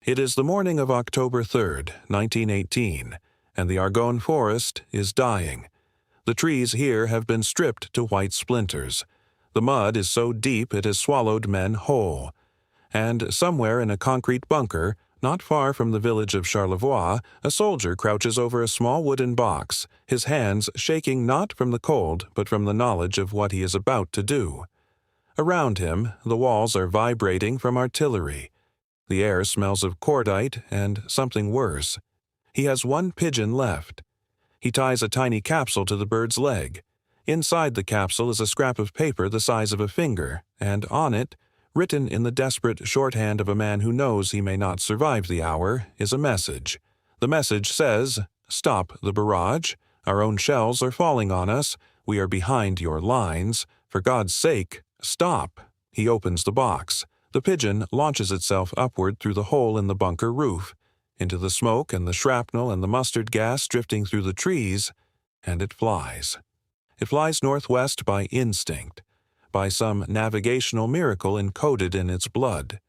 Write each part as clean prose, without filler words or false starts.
It is the morning of October 3rd, 1918, and the Argonne Forest is dying. The trees here have been stripped to white splinters. The mud is so deep it has swallowed men whole. And somewhere in a concrete bunker, not far from the village of Charlevoix, a soldier crouches over a small wooden box, his hands shaking not from the cold but from the knowledge of what he is about to do. Around him, the walls are vibrating from artillery. The air smells of cordite and something worse. He has one pigeon left. He ties a tiny capsule to the bird's leg. Inside the capsule is a scrap of paper the size of a finger, and on it, written in the desperate shorthand of a man who knows he may not survive the hour, is a message. The message says, "Stop the barrage. Our own shells are falling on us. We are behind your lines. For God's sake, stop." He opens the box. The pigeon launches itself upward through the hole in the bunker roof, into the smoke and the shrapnel and the mustard gas drifting through the trees, and it flies. It flies northwest by instinct, by some navigational miracle encoded in its blood.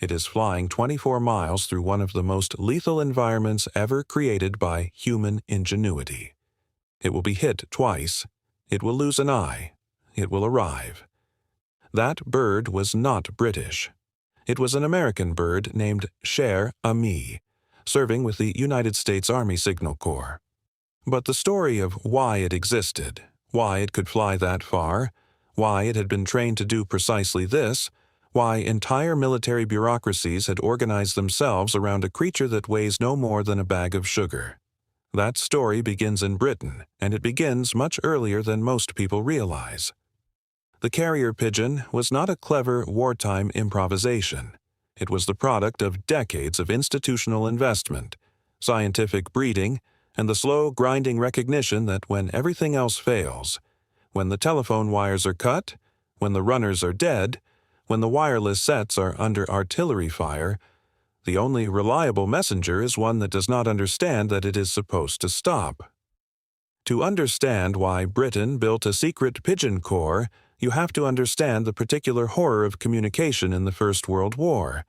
It is flying 24 miles through one of the most lethal environments ever created by human ingenuity. It will be hit twice. It will lose an eye. It will arrive. That bird was not British. It was an American bird named Cher Ami, serving with the United States Army Signal Corps. But the story of why it existed, why it could fly that far, why it had been trained to do precisely this, why entire military bureaucracies had organized themselves around a creature that weighs no more than a bag of sugar. That story begins in Britain, and it begins much earlier than most people realize. The carrier pigeon was not a clever wartime improvisation. It was the product of decades of institutional investment, scientific breeding, and the slow, grinding recognition that when everything else fails, when the telephone wires are cut, when the runners are dead, when the wireless sets are under artillery fire, the only reliable messenger is one that does not understand that it is supposed to stop. To understand why Britain built a secret pigeon corps, you have to understand the particular horror of communication in the First World War.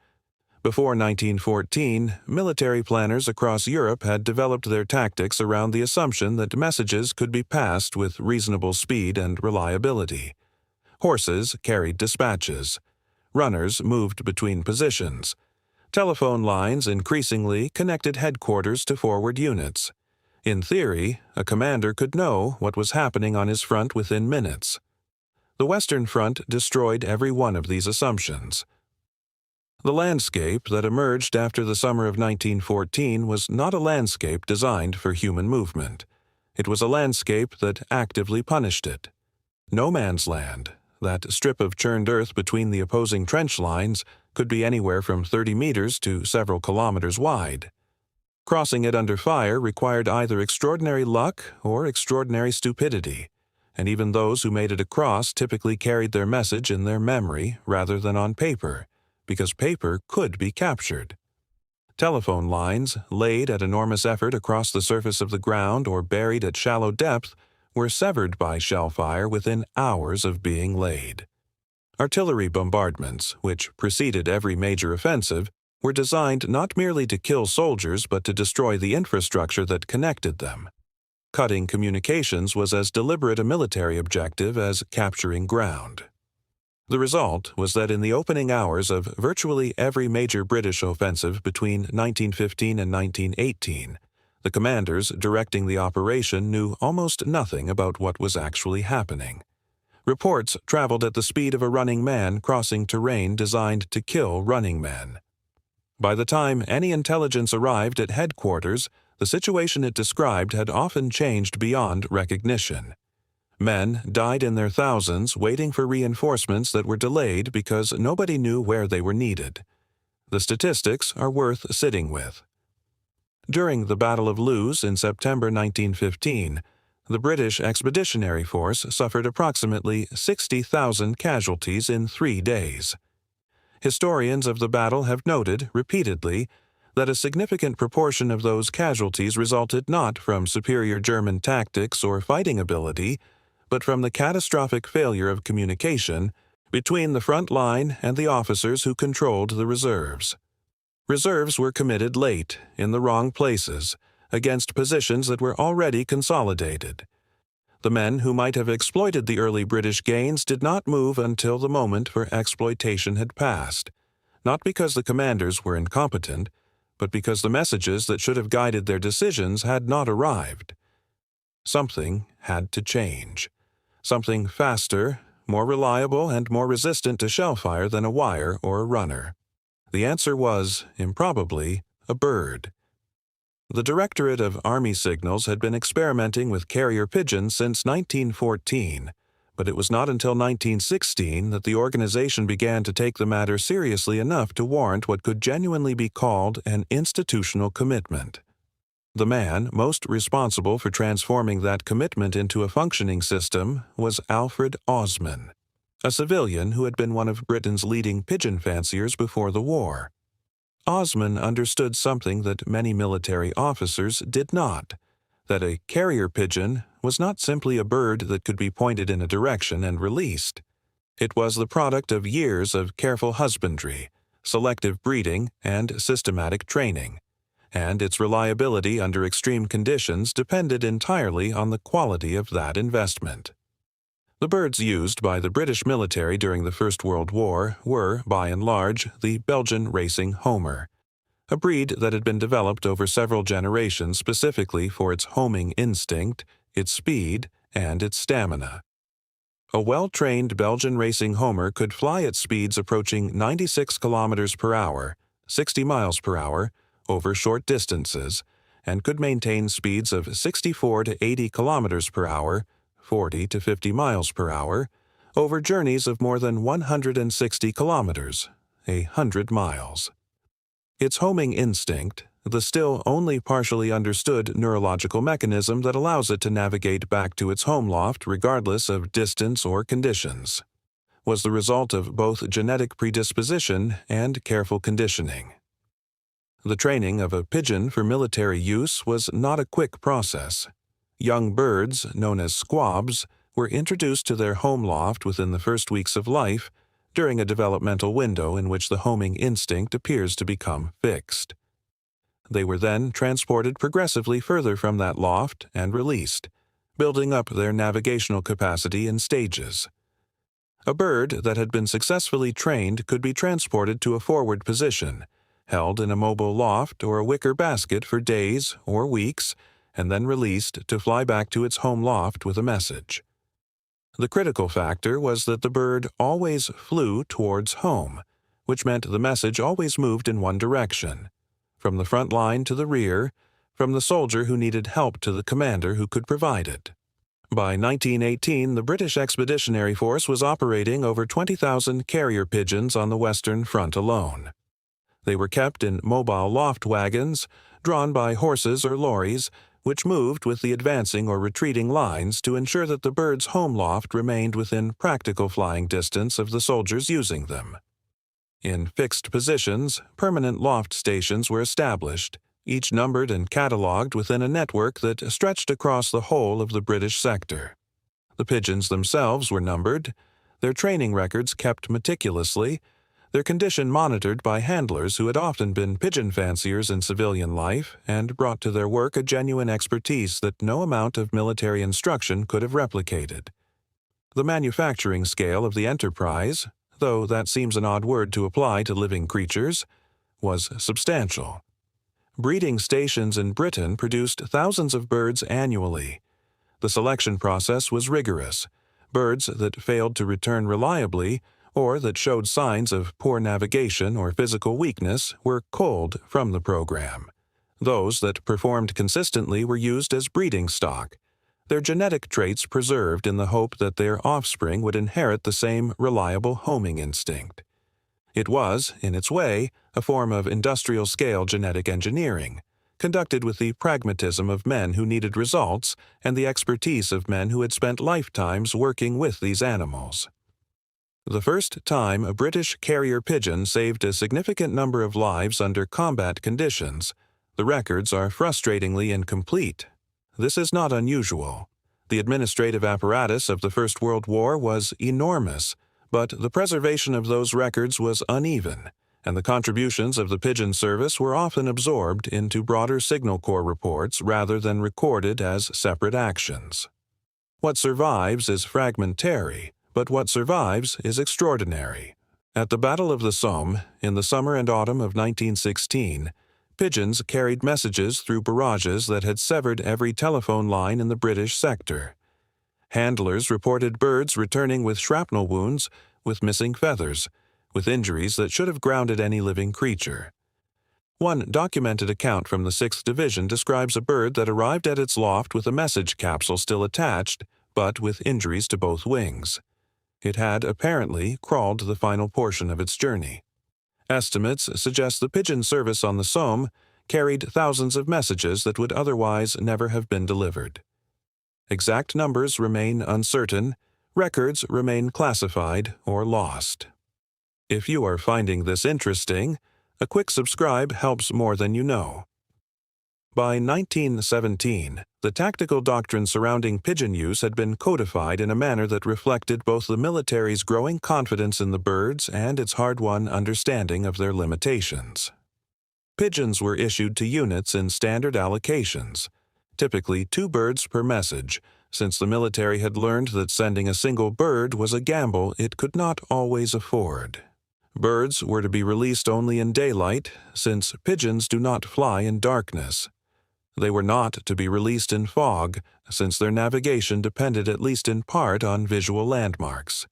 Before 1914, military planners across Europe had developed their tactics around the assumption that messages could be passed with reasonable speed and reliability. Horses carried dispatches. Runners moved between positions. Telephone lines increasingly connected headquarters to forward units. In theory, a commander could know what was happening on his front within minutes. The Western Front destroyed every one of these assumptions. The landscape that emerged after the summer of 1914 was not a landscape designed for human movement. It was a landscape that actively punished it. No man's land, that strip of churned earth between the opposing trench lines, could be anywhere from 30 meters to several kilometers wide. Crossing it under fire required either extraordinary luck or extraordinary stupidity, and even those who made it across typically carried their message in their memory rather than on paper, because paper could be captured. Telephone lines, laid at enormous effort across the surface of the ground or buried at shallow depth, were severed by shell fire within hours of being laid. Artillery bombardments, which preceded every major offensive, were designed not merely to kill soldiers but to destroy the infrastructure that connected them. Cutting communications was as deliberate a military objective as capturing ground. The result was that in the opening hours of virtually every major British offensive between 1915 and 1918, the commanders directing the operation knew almost nothing about what was actually happening. Reports traveled at the speed of a running man crossing terrain designed to kill running men. By the time any intelligence arrived at headquarters, the situation it described had often changed beyond recognition. Men died in their thousands waiting for reinforcements that were delayed because nobody knew where they were needed. The statistics are worth sitting with. During the Battle of Loos in September 1915, the British Expeditionary Force suffered approximately 60,000 casualties in 3 days. Historians of the battle have noted, repeatedly, that a significant proportion of those casualties resulted not from superior German tactics or fighting ability, but from the catastrophic failure of communication between the front line and the officers who controlled the reserves. Reserves were committed late, in the wrong places, against positions that were already consolidated. The men who might have exploited the early British gains did not move until the moment for exploitation had passed, not because the commanders were incompetent, but because the messages that should have guided their decisions had not arrived. Something had to change. Something faster, more reliable, and more resistant to shell fire than a wire or a runner. The answer was, improbably, a bird. The Directorate of Army Signals had been experimenting with carrier pigeons since 1914, but it was not until 1916 that the organization began to take the matter seriously enough to warrant what could genuinely be called an institutional commitment. The man most responsible for transforming that commitment into a functioning system was Alfred Osman, a civilian who had been one of Britain's leading pigeon fanciers before the war. Osman understood something that many military officers did not, that a carrier pigeon was not simply a bird that could be pointed in a direction and released. It was the product of years of careful husbandry, selective breeding, and systematic training, and its reliability under extreme conditions depended entirely on the quality of that investment. The birds used by the British military during the First World War were, by and large, the Belgian racing homer, a breed that had been developed over several generations specifically for its homing instinct, its speed, and its stamina. A well-trained Belgian racing homer could fly at speeds approaching 96 kilometers per hour, 60 miles per hour, over short distances, and could maintain speeds of 64 to 80 kilometers per hour, 40 to 50 miles per hour, over journeys of more than 160 kilometers, 100 miles. Its homing instinct, the still only partially understood neurological mechanism that allows it to navigate back to its home loft regardless of distance or conditions, was the result of both genetic predisposition and careful conditioning. The training of a pigeon for military use was not a quick process. Young birds, known as squabs, were introduced to their home loft within the first weeks of life, during a developmental window in which the homing instinct appears to become fixed. They were then transported progressively further from that loft and released, building up their navigational capacity in stages. A bird that had been successfully trained could be transported to a forward position, held in a mobile loft or a wicker basket for days or weeks, and then released to fly back to its home loft with a message. The critical factor was that the bird always flew towards home, which meant the message always moved in one direction, from the front line to the rear, from the soldier who needed help to the commander who could provide it. By 1918, the British Expeditionary Force was operating over 20,000 carrier pigeons on the Western Front alone. They were kept in mobile loft wagons, drawn by horses or lorries, which moved with the advancing or retreating lines to ensure that the bird's home loft remained within practical flying distance of the soldiers using them. In fixed positions, permanent loft stations were established, each numbered and catalogued within a network that stretched across the whole of the British sector. The pigeons themselves were numbered, their training records kept meticulously, their condition monitored by handlers who had often been pigeon fanciers in civilian life and brought to their work a genuine expertise that no amount of military instruction could have replicated. The manufacturing scale of the enterprise, though that seems an odd word to apply to living creatures, was substantial. Breeding stations in Britain produced thousands of birds annually. The selection process was rigorous. Birds that failed to return reliably or that showed signs of poor navigation or physical weakness were culled from the program. Those that performed consistently were used as breeding stock, their genetic traits preserved in the hope that their offspring would inherit the same reliable homing instinct. It was, in its way, a form of industrial-scale genetic engineering, conducted with the pragmatism of men who needed results and the expertise of men who had spent lifetimes working with these animals. The first time a British carrier pigeon saved a significant number of lives under combat conditions, the records are frustratingly incomplete. This is not unusual. The administrative apparatus of the First World War was enormous, but the preservation of those records was uneven, and the contributions of the Pigeon service were often absorbed into broader Signal Corps reports rather than recorded as separate actions. What survives is fragmentary, but what survives is extraordinary. At the Battle of the Somme, in the summer and autumn of 1916, pigeons carried messages through barrages that had severed every telephone line in the British sector. Handlers reported birds returning with shrapnel wounds, with missing feathers, with injuries that should have grounded any living creature. One documented account from the 6th Division describes a bird that arrived at its loft with a message capsule still attached, but with injuries to both wings. It had apparently crawled the final portion of its journey. Estimates suggest the pigeon service on the Somme carried thousands of messages that would otherwise never have been delivered. Exact numbers remain uncertain, records remain classified or lost. If you are finding this interesting, a quick subscribe helps more than you know. By 1917, the tactical doctrine surrounding pigeon use had been codified in a manner that reflected both the military's growing confidence in the birds and its hard-won understanding of their limitations. Pigeons were issued to units in standard allocations, typically 2 birds per message, since the military had learned that sending a single bird was a gamble it could not always afford. Birds were to be released only in daylight, since pigeons do not fly in darkness. They were not to be released in fog, since their navigation depended at least in part on visual landmarks.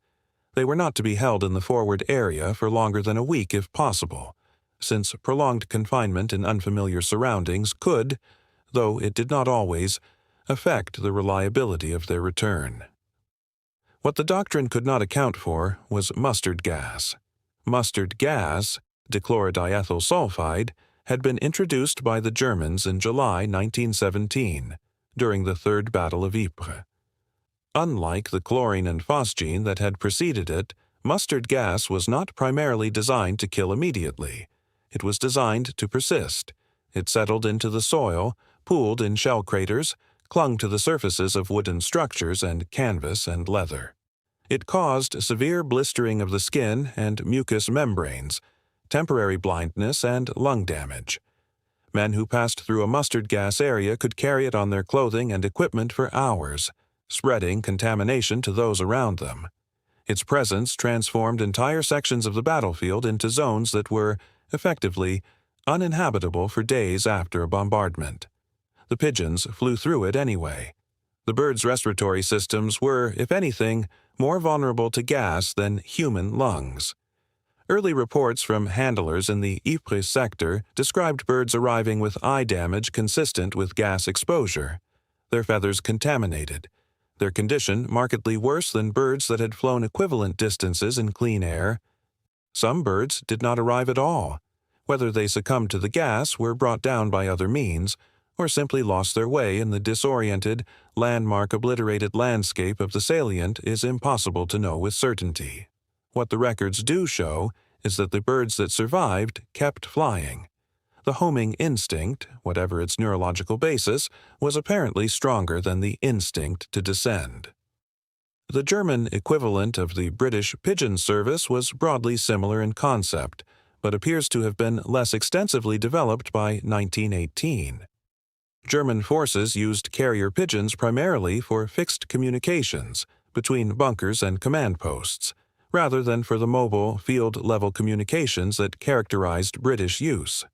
They were not to be held in the forward area for longer than a week if possible, since prolonged confinement in unfamiliar surroundings could, though it did not always, affect the reliability of their return. What the doctrine could not account for was mustard gas. Mustard gas, dichlorodiethyl sulfide, had been introduced by the Germans in July 1917, during the Third Battle of Ypres. Unlike the chlorine and phosgene that had preceded it, mustard gas was not primarily designed to kill immediately. It was designed to persist. It settled into the soil, pooled in shell craters, clung to the surfaces of wooden structures and canvas and leather. It caused severe blistering of the skin and mucous membranes, temporary blindness, and lung damage. Men who passed through a mustard gas area could carry it on their clothing and equipment for hours, spreading contamination to those around them. Its presence transformed entire sections of the battlefield into zones that were, effectively, uninhabitable for days after a bombardment. The pigeons flew through it anyway. The birds' respiratory systems were, if anything, more vulnerable to gas than human lungs. Early reports from handlers in the Ypres sector described birds arriving with eye damage consistent with gas exposure, their feathers contaminated, their condition markedly worse than birds that had flown equivalent distances in clean air. Some birds did not arrive at all. Whether they succumbed to the gas, were brought down by other means, or simply lost their way in the disoriented, landmark-obliterated landscape of the salient is impossible to know with certainty. What the records do show is that the birds that survived kept flying. The homing instinct, whatever its neurological basis, was apparently stronger than the instinct to descend. The German equivalent of the British pigeon service was broadly similar in concept, but appears to have been less extensively developed by 1918. German forces used carrier pigeons primarily for fixed communications between bunkers and command posts, rather than for the mobile, field-level communications that characterized British use.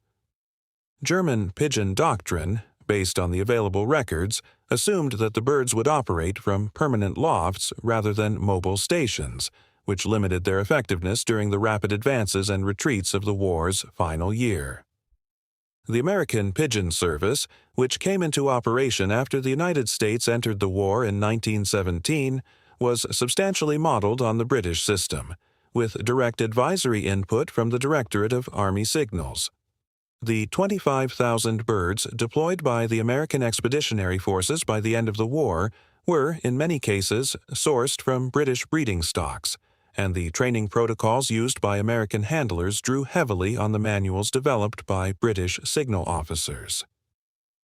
German pigeon doctrine, based on the available records, assumed that the birds would operate from permanent lofts rather than mobile stations, which limited their effectiveness during the rapid advances and retreats of the war's final year. The American Pigeon Service, which came into operation after the United States entered the war in 1917, was substantially modeled on the British system, with direct advisory input from the Directorate of Army Signals. The 25,000 birds deployed by the American Expeditionary Forces by the end of the war were, in many cases, sourced from British breeding stocks, and the training protocols used by American handlers drew heavily on the manuals developed by British signal officers.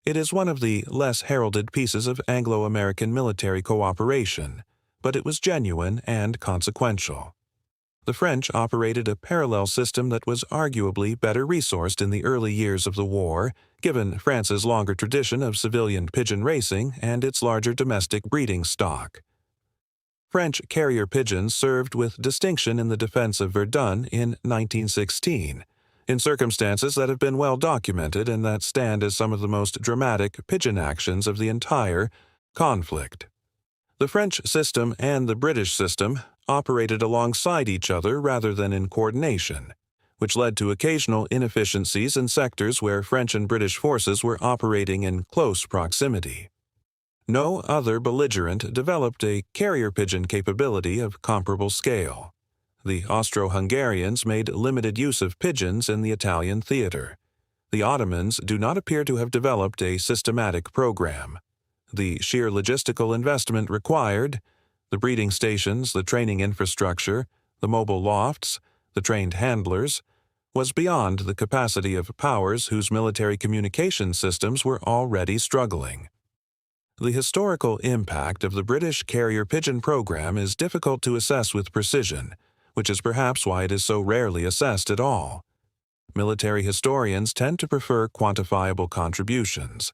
It is one of the less heralded pieces of Anglo-American military cooperation, but it was genuine and consequential. The French operated a parallel system that was arguably better resourced in the early years of the war, given France's longer tradition of civilian pigeon racing and its larger domestic breeding stock. French carrier pigeons served with distinction in the defense of Verdun in 1916, in circumstances that have been well documented and that stand as some of the most dramatic pigeon actions of the entire conflict. The French system and the British system operated alongside each other rather than in coordination, which led to occasional inefficiencies in sectors where French and British forces were operating in close proximity. No other belligerent developed a carrier pigeon capability of comparable scale. The Austro-Hungarians made limited use of pigeons in the Italian theater. The Ottomans do not appear to have developed a systematic program. The sheer logistical investment required, the breeding stations, the training infrastructure, the mobile lofts, the trained handlers, was beyond the capacity of powers whose military communication systems were already struggling. The historical impact of the British carrier pigeon program is difficult to assess with precision, which is perhaps why it is so rarely assessed at all. Military historians tend to prefer quantifiable contributions: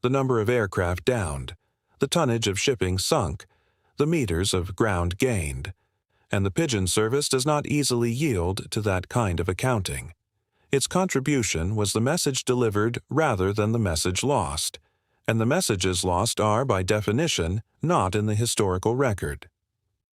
the number of aircraft downed, the tonnage of shipping sunk, the meters of ground gained, and the pigeon service does not easily yield to that kind of accounting. Its contribution was the message delivered rather than the message lost, and the messages lost are, by definition, not in the historical record.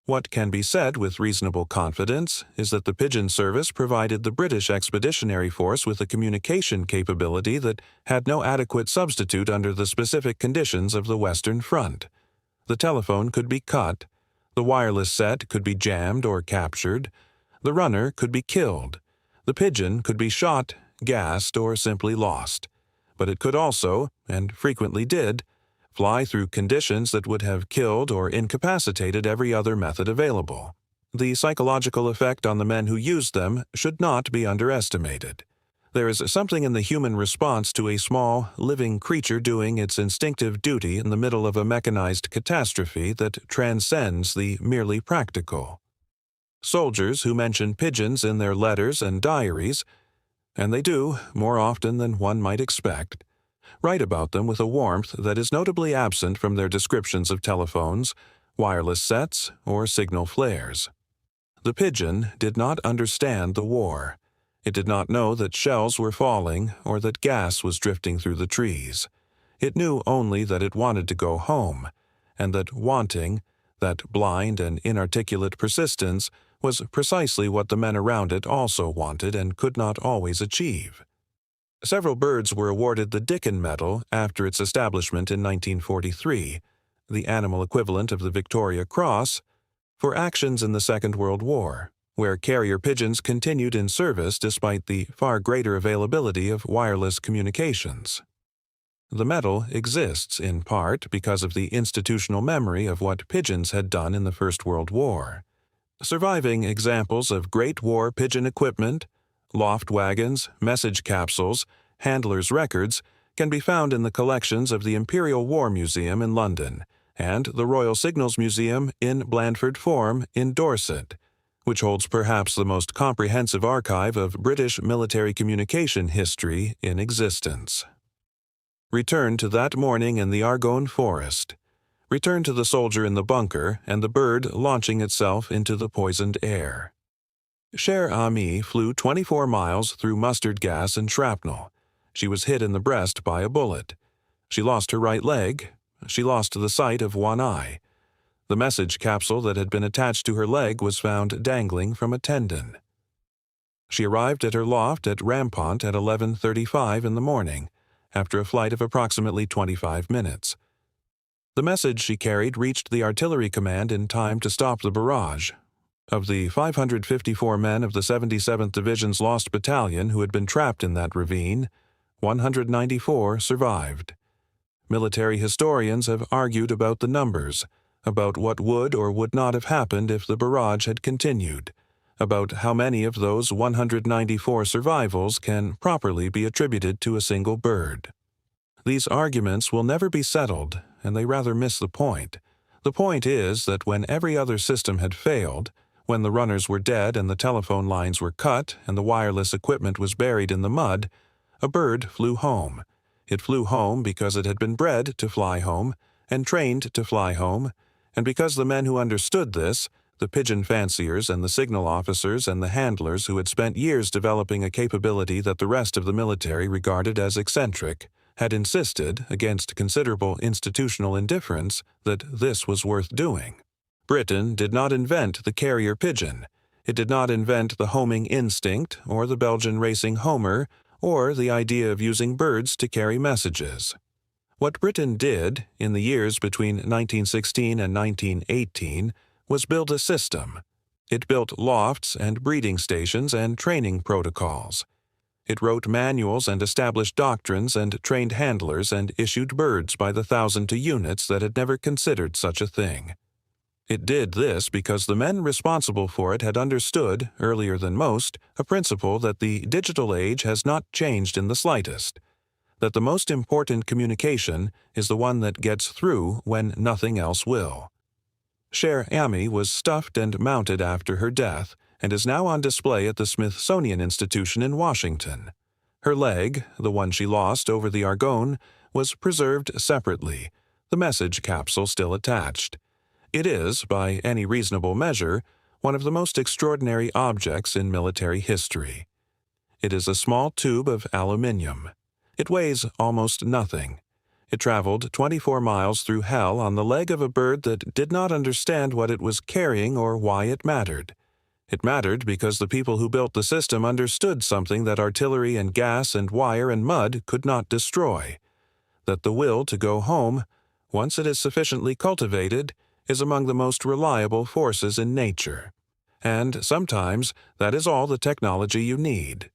What can be said with reasonable confidence is that the pigeon service provided the British Expeditionary Force with a communication capability that had no adequate substitute under the specific conditions of the Western Front. The telephone could be cut, the wireless set could be jammed or captured, the runner could be killed, the pigeon could be shot, gassed, or simply lost. But it could also, and frequently did, fly through conditions that would have killed or incapacitated every other method available. The psychological effect on the men who used them should not be underestimated. There is something in the human response to a small, living creature doing its instinctive duty in the middle of a mechanized catastrophe that transcends the merely practical. Soldiers who mention pigeons in their letters and diaries, and they do more often than one might expect, write about them with a warmth that is notably absent from their descriptions of telephones, wireless sets, or signal flares. The pigeon did not understand the war. It did not know that shells were falling or that gas was drifting through the trees. It knew only that it wanted to go home, and that wanting, that blind and inarticulate persistence, was precisely what the men around it also wanted and could not always achieve. Several birds were awarded the Dickon Medal after its establishment in 1943, the animal equivalent of the Victoria Cross, for actions in the Second World War, where carrier pigeons continued in service despite the far greater availability of wireless communications. The medal exists in part because of the institutional memory of what pigeons had done in the First World War. Surviving examples of Great War pigeon equipment, loft wagons, message capsules, handlers' records, can be found in the collections of the Imperial War Museum in London and the Royal Signals Museum in Blandford Forum in Dorset, which holds perhaps the most comprehensive archive of British military communication history in existence. Return to that morning in the Argonne Forest. Return to the soldier in the bunker and the bird launching itself into the poisoned air. Cher Ami flew 24 miles through mustard gas and shrapnel. She was hit in the breast by a bullet. She lost her right leg. She lost the sight of one eye. The message capsule that had been attached to her leg was found dangling from a tendon. She arrived at her loft at Rampont at 11:35 in the morning, after a flight of approximately 25 minutes. The message she carried reached the artillery command in time to stop the barrage. Of the 554 men of the 77th Division's Lost Battalion who had been trapped in that ravine, 194 survived. Military historians have argued about the numbers, about what would or would not have happened if the barrage had continued, about how many of those 194 survivals can properly be attributed to a single bird. These arguments will never be settled, and they rather miss the point. The point is that when every other system had failed, When the runners were dead and the telephone lines were cut and the wireless equipment was buried in the mud, a bird flew home. It flew home because it had been bred to fly home and trained to fly home, and because the men who understood this, the pigeon fanciers and the signal officers and the handlers who had spent years developing a capability that the rest of the military regarded as eccentric, had insisted, against considerable institutional indifference, that this was worth doing. Britain did not invent the carrier pigeon. It did not invent the homing instinct or the Belgian racing Homer or the idea of using birds to carry messages. What Britain did, in the years between 1916 and 1918, was build a system. It built lofts and breeding stations and training protocols. It wrote manuals and established doctrines and trained handlers and issued birds by the thousand to units that had never considered such a thing. It did this because the men responsible for it had understood, earlier than most, a principle that the digital age has not changed in the slightest, that the most important communication is the one that gets through when nothing else will. Cher Ami was stuffed and mounted after her death and is now on display at the Smithsonian Institution in Washington. Her leg, the one she lost over the Argonne, was preserved separately, the message capsule still attached. It is, by any reasonable measure, one of the most extraordinary objects in military history. It is a small tube of aluminium. It weighs almost nothing. It traveled 24 miles through hell on the leg of a bird that did not understand what it was carrying or why it mattered. It mattered because the people who built the system understood something that artillery and gas and wire and mud could not destroy, that the will to go home, once it is sufficiently cultivated, is among the most reliable forces in nature. And sometimes that is all the technology you need.